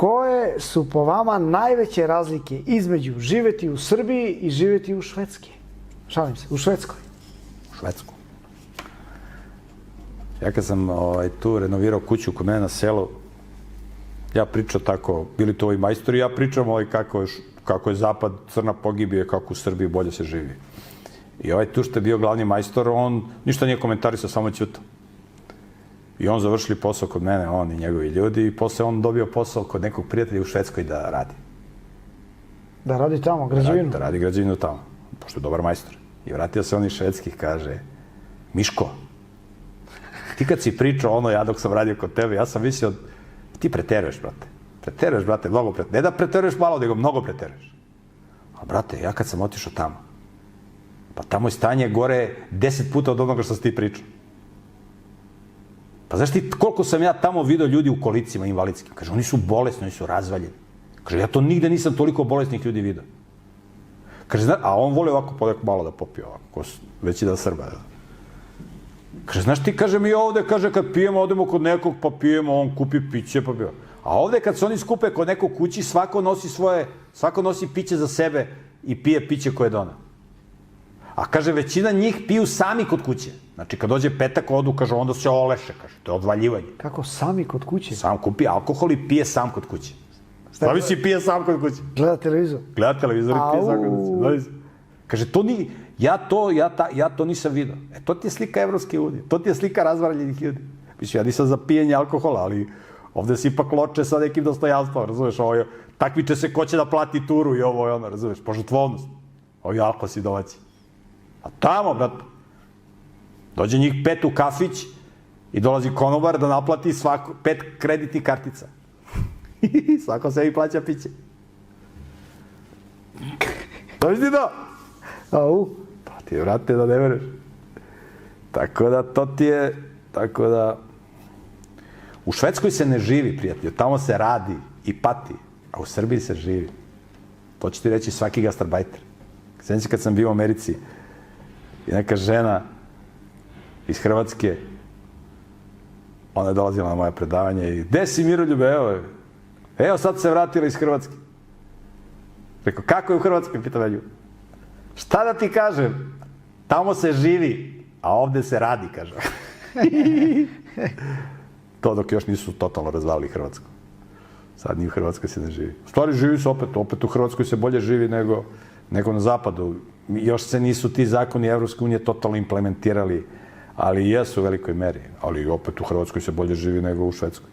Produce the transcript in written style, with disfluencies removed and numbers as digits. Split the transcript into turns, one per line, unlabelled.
koje su po vama najveće razlike između živeti u Srbiji i živeti u Švedski? Šalim se, u Švedskoj.
U Švedsku. Ja kad sam tu renovirao kuću kod mene na selu, ja pričam tako, bili to ovi majstori, ja pričam kako je zapad crna pogibije, kako u Srbiji bolje se živi. I ovaj tu što je bio glavni majstor, on ništa nije komentarisao, samo ćutao. I on završili posao kod mene, on i njegovi ljudi, i posle on dobio posao kod nekog prijatelja u Švedskoj da radi.
Da radi tamo, građevinu?
Da radi građevinu tamo, pošto je dobar majstor. I vratio se on iz Švedskih, kaže, Miško, ti kad si pričao ono, ja dok sam radio kod tebe, ja sam mislio, ti preteruješ, brate. Preteruješ, brate, mnogo preteruješ. Ne da preteruješ malo, nego mnogo preteruješ. A, brate, ja kad sam otišao tamo, pa tamo je stanje gore 10 puta od onoga što si ti pričao. Pa znaš ti koliko sam ja tamo vidio ljudi u kolicima invalidskim? Kaže, oni su bolesni, oni su razvaljeni. Kaže, ja to nigde nisam toliko bolesnih ljudi vidio. Kaže, a on voli ovako podek malo da popije ovako, veći da Srba. Kaže, znaš ti, kaže, mi ovde, kaže, kad pijemo, odemo kod nekog, pa pijemo, on kupi piće, pa pijemo. A ovde kad se oni skupe kod nekog kući, svako nosi piće za sebe i pije piće koje dona. A kaže, većina njih piju sami kod kuće. Znači, kad dođe petak, odu, kaže, onda se oleše, kaže, to je odvaljivanje.
Kako, sami kod kuće?
Sam kupi alkohol i pije sam kod kuće. Stavi si pije sam kod kuće.
Gleda televizor?
Gleda televizor i pije sam kod kuće. Kaže, to ni... Ja to nisam vidio. To ti je slika Evropske unije. To ti je slika razvaljenih ljudi. Mislim, ja nisam za pijenje alkohola, ali ovde se ipak loče sa nekim dostojanstvom, razumeš? Takmiče se ko će da plati turu i ovo i ono, razumeš? Požrtvovnost. Ovi alkosi domaći. A tamo, brat, dođe njih 5 u kafić i dolazi konobar da naplati 5 kreditnih kartica. Svako sebi plaća piće. Dođi ti to?
Au.
Pa ti, vrate, da ne vereš. Tako da, to ti je... Tako da... U Švedskoj se ne živi, prijatelju. Tamo se radi i pati. A u Srbiji se živi. To će ti reći svaki gastarbajter. Sjećam se kad sam bio u Americi i neka žena iz Hrvatske, ona je dolazila na moje predavanje i gde si, Miroljube, evo sad se vratila iz Hrvatske. Rekao, kako je u Hrvatskoj, pitam ja nju. Šta da ti kažem? Tamo se živi, a ovde se radi, kažem. To dok još nisu totalno razvalili Hrvatsku. Sad ni u Hrvatskoj se ne živi. U stvari živi se opet u Hrvatskoj se bolje živi nego na zapadu. Još se nisu ti zakoni Evropske unije totalno implementirali, ali jesu u velikoj meri. Ali opet u Hrvatskoj se bolje živi nego u Švedskoj.